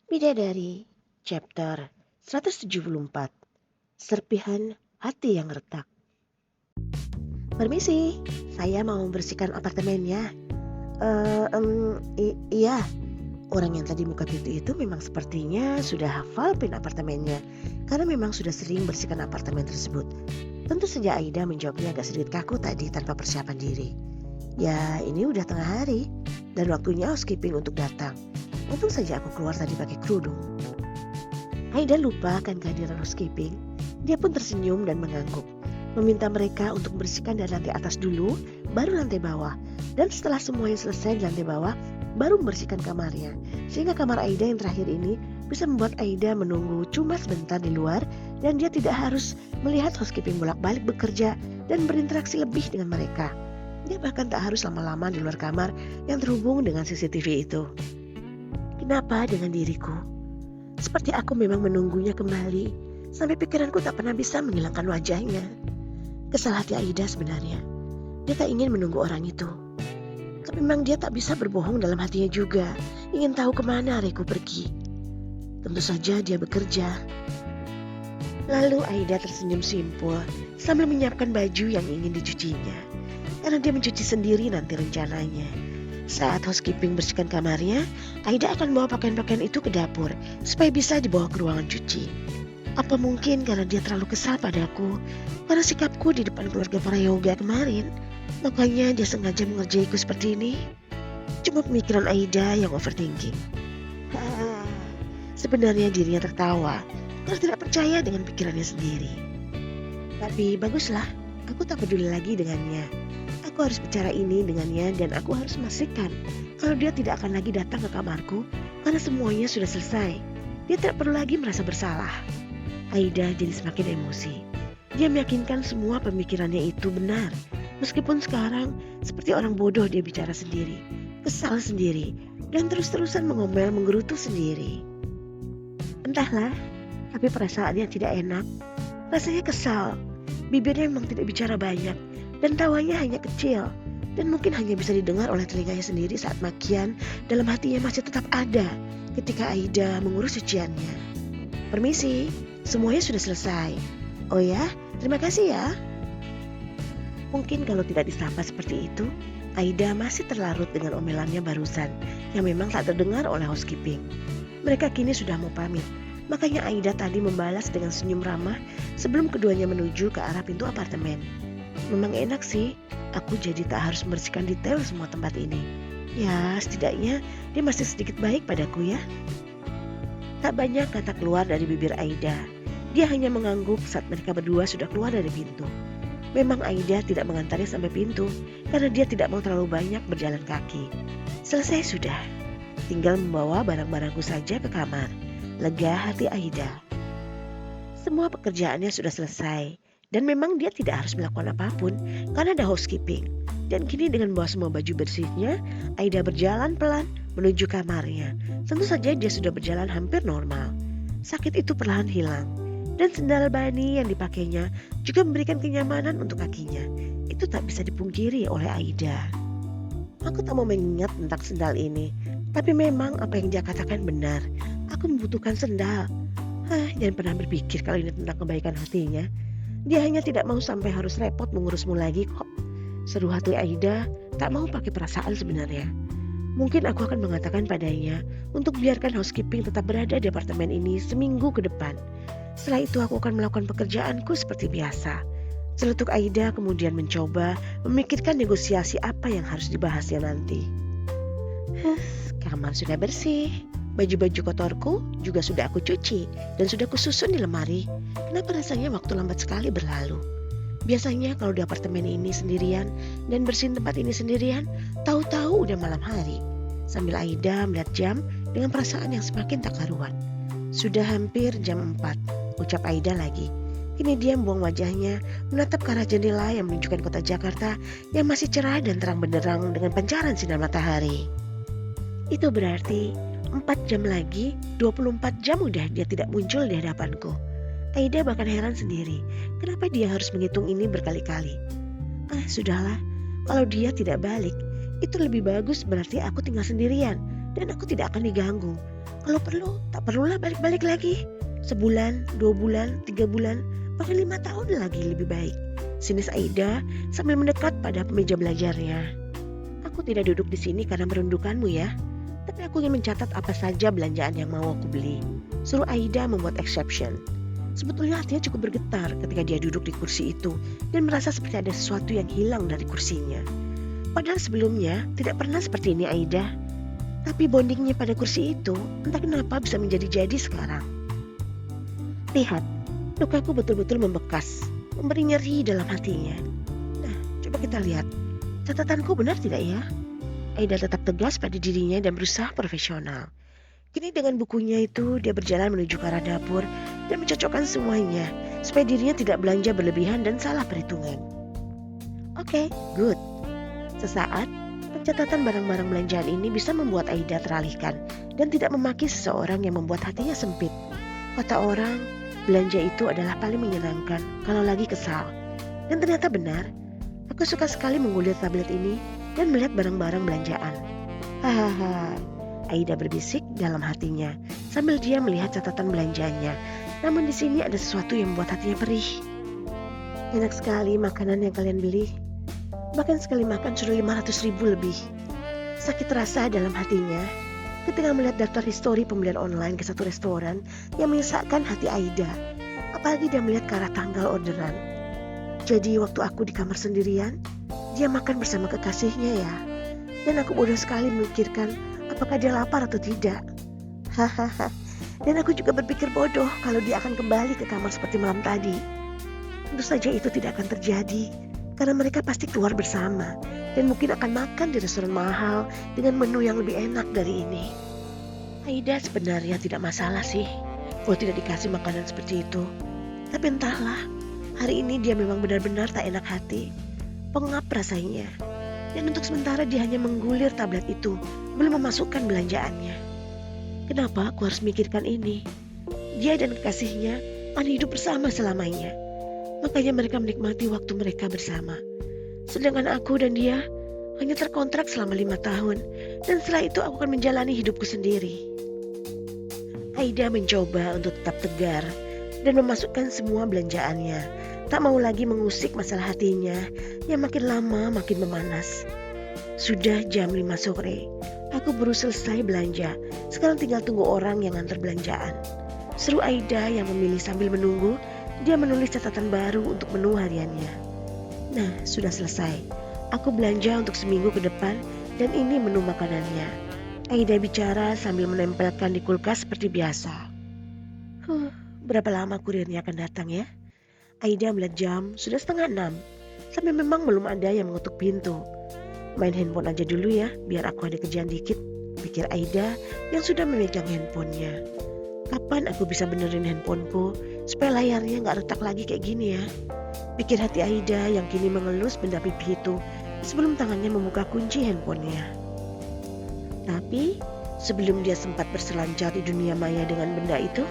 Bidadari, chapter 174, Serpihan Hati yang Retak. Permisi, saya mau membersihkan apartemennya. Iya, orang yang tadi buka pintu itu memang sepertinya sudah hafal pin apartemennya, karena memang sudah sering bersihkan apartemen tersebut. Tentu saja Aida menjawabnya agak sedikit kaku tadi tanpa persiapan diri. Ya, ini udah tengah hari, dan waktunya housekeeping untuk datang. Untung saja aku keluar tadi pakai kerudung. Aida lupa akan kehadiran housekeeping. Dia pun tersenyum dan mengangguk, meminta mereka untuk membersihkan dari lantai atas dulu, baru lantai bawah. Dan setelah semuanya selesai di lantai bawah, baru membersihkan kamarnya. Sehingga kamar Aida yang terakhir ini bisa membuat Aida menunggu cuma sebentar di luar, dan dia tidak harus melihat housekeeping bolak-balik bekerja dan berinteraksi lebih dengan mereka. Dia bahkan tak harus lama-lama di luar kamar yang terhubung dengan CCTV itu. Kenapa dengan diriku? Seperti aku memang menunggunya kembali, sampai pikiranku tak pernah bisa menghilangkan wajahnya. Kesal hati Aida sebenarnya. Dia tak ingin menunggu orang itu. Tapi memang dia tak bisa berbohong dalam hatinya juga, ingin tahu kemana hariku pergi. Tentu saja dia bekerja. Lalu Aida tersenyum simpul sambil menyiapkan baju yang ingin dicucinya. Karena dia mencuci sendiri nanti rencananya. Saat housekeeping bersihkan kamarnya, Aida akan bawa pakaian-pakaian itu ke dapur supaya bisa dibawa ke ruangan cuci. Apa mungkin karena dia terlalu kesal padaku karena sikapku di depan keluarga Prayoga kemarin, makanya dia sengaja mengerjaiku seperti ini? Cuma pemikiran Aida yang overthinking. Sebenarnya dirinya tertawa karena tidak percaya dengan pikirannya sendiri. Tapi baguslah, aku tak peduli lagi dengannya. Aku harus bicara ini dengannya dan aku harus memastikan kalau dia tidak akan lagi datang ke kamarku karena semuanya sudah selesai. Dia tidak perlu lagi merasa bersalah. Aida jadi semakin emosi. Dia meyakinkan semua pemikirannya itu benar. Meskipun sekarang seperti orang bodoh dia bicara sendiri, kesal sendiri, dan terus-terusan mengomel menggerutu sendiri. Entahlah, tapi perasaannya tidak enak. Rasanya kesal. Bibirnya memang tidak bicara banyak. Dan tawanya hanya kecil dan mungkin hanya bisa didengar oleh telinganya sendiri saat makian dalam hatinya masih tetap ada ketika Aida mengurus cuciannya. Permisi, semuanya sudah selesai. Oh ya, terima kasih ya. Mungkin kalau tidak disapa seperti itu, Aida masih terlarut dengan omelannya barusan yang memang tak terdengar oleh housekeeping. Mereka kini sudah mau pamit, makanya Aida tadi membalas dengan senyum ramah sebelum keduanya menuju ke arah pintu apartemen. Memang enak sih, aku jadi tak harus membersihkan detail semua tempat ini. Ya, setidaknya dia masih sedikit baik padaku ya. Tak banyak kata keluar dari bibir Aida. Dia hanya mengangguk saat mereka berdua sudah keluar dari pintu. Memang Aida tidak mengantarnya sampai pintu karena dia tidak mau terlalu banyak berjalan kaki. Selesai sudah, tinggal membawa barang-barangku saja ke kamar. Lega hati Aida. Semua pekerjaannya sudah selesai. Dan memang dia tidak harus melakukan apapun karena ada housekeeping. Dan kini dengan membawa semua baju bersihnya, Aida berjalan pelan menuju kamarnya. Tentu saja dia sudah berjalan hampir normal. Sakit itu perlahan hilang. Dan sendal bani yang dipakainya juga memberikan kenyamanan untuk kakinya. Itu tak bisa dipungkiri oleh Aida. Aku tak mau mengingat tentang sendal ini. Tapi memang apa yang dia katakan benar. Aku membutuhkan sendal. Jangan pernah berpikir kalau ini tentang kebaikan hatinya. Dia hanya tidak mau sampai harus repot mengurusmu lagi kok. Seru hati Aida, tak mau pakai perasaan sebenarnya. Mungkin aku akan mengatakan padanya untuk biarkan housekeeping tetap berada di apartemen ini seminggu ke depan. Setelah itu aku akan melakukan pekerjaanku seperti biasa. Celetuk Aida kemudian mencoba memikirkan negosiasi apa yang harus dibahasnya nanti. Kamar sudah bersih. Baju-baju kotorku juga sudah aku cuci dan sudah kususun di lemari. Kenapa rasanya waktu lambat sekali berlalu? Biasanya kalau di apartemen ini sendirian dan bersihin tempat ini sendirian, tahu-tahu udah malam hari. Sambil Aida melihat jam dengan perasaan yang semakin tak karuan. Sudah hampir jam 4, ucap Aida lagi. Kini dia membuang wajahnya menatap ke arah jendela yang menunjukkan kota Jakarta yang masih cerah dan terang benderang dengan pancaran sinar matahari. Itu berarti 4 jam lagi, 24 jam udah dia tidak muncul di hadapanku. Aida bahkan heran sendiri, kenapa dia harus menghitung ini berkali-kali. Sudahlah, kalau dia tidak balik, itu lebih bagus berarti aku tinggal sendirian dan aku tidak akan diganggu. Kalau perlu, tak perlulah balik-balik lagi. Sebulan, 2 bulan, 3 bulan, bahkan 5 tahun lagi lebih baik. Sinis Aida sambil mendekat pada meja belajarnya. Aku tidak duduk di sini karena merindukanmu ya. Tapi aku ingin mencatat apa saja belanjaan yang mau aku beli. Suruh Aida membuat exception. Sebetulnya hatinya cukup bergetar ketika dia duduk di kursi itu dan merasa seperti ada sesuatu yang hilang dari kursinya. Padahal sebelumnya tidak pernah seperti ini Aida. Tapi bondingnya pada kursi itu entah kenapa bisa menjadi-jadi sekarang. Lihat, lukaku betul-betul membekas, memberi nyeri dalam hatinya. Nah, coba kita lihat. Catatanku benar tidak ya? Aida tetap tegas pada dirinya dan berusaha profesional. Kini dengan bukunya itu dia berjalan menuju ke arah dapur dan mencocokkan semuanya supaya dirinya tidak belanja berlebihan dan salah perhitungan. Oke, good. Sesaat, pencatatan barang-barang belanjaan ini bisa membuat Aida teralihkan dan tidak memaki seseorang yang membuat hatinya sempit. Kata orang, belanja itu adalah paling menyenangkan kalau lagi kesal. Dan ternyata benar, aku suka sekali mengulir tablet ini dan melihat barang-barang belanjaan. Hahaha. Aida berbisik dalam hatinya sambil dia melihat catatan belanjanya. Namun di sini ada sesuatu yang membuat hatinya perih. Enak sekali makanan yang kalian beli. Bahkan sekali makan sudah 500.000 lebih. Sakit rasa dalam hatinya ketika melihat daftar histori pembelian online ke satu restoran yang menyesakkan hati Aida. Apalagi dia melihat ke arah tanggal orderan. Jadi waktu aku di kamar sendirian, dia makan bersama kekasihnya ya. Dan aku bodoh sekali memikirkan apakah dia lapar atau tidak. Hahaha. Dan aku juga berpikir bodoh kalau dia akan kembali ke kamar seperti malam tadi. Tentu saja itu tidak akan terjadi karena mereka pasti keluar bersama dan mungkin akan makan di restoran mahal dengan menu yang lebih enak dari ini. Aida sebenarnya tidak masalah sih kalau tidak dikasih makanan seperti itu. Tapi entahlah, hari ini dia memang benar-benar tak enak hati. Pengap rasanya. Dan untuk sementara dia hanya menggulir tablet itu, belum memasukkan belanjaannya. Kenapa aku harus mikirkan ini? Dia dan kekasihnya akan hidup bersama selamanya. Makanya mereka menikmati waktu mereka bersama. Sedangkan aku dan dia hanya terkontrak selama 5 tahun. Dan setelah itu aku akan menjalani hidupku sendiri. Aida mencoba untuk tetap tegar dan memasukkan semua belanjaannya. Tak mau lagi mengusik masalah hatinya yang makin lama makin memanas. Sudah jam 5 sore. Aku baru selesai belanja. Sekarang tinggal tunggu orang yang ngantar belanjaan. Seru Aida yang memilih sambil menunggu. Dia menulis catatan baru untuk menu hariannya. Nah, sudah selesai. Aku belanja untuk seminggu ke depan dan ini menu makanannya. Aida bicara sambil menempelkan di kulkas seperti biasa. Berapa lama kurirnya akan datang ya? Aida melihat jam, sudah 5:30. Sampai memang belum ada yang mengetuk pintu. Main handphone aja dulu ya, biar aku ada kerjaan dikit, pikir Aida yang sudah memegang handphonenya. Kapan aku bisa benerin handphoneku supaya layarnya gak retak lagi kayak gini ya? Pikir hati Aida yang kini mengelus benda pipi itu sebelum tangannya membuka kunci handphonenya. Tapi sebelum dia sempat berselancar di dunia maya dengan benda itu,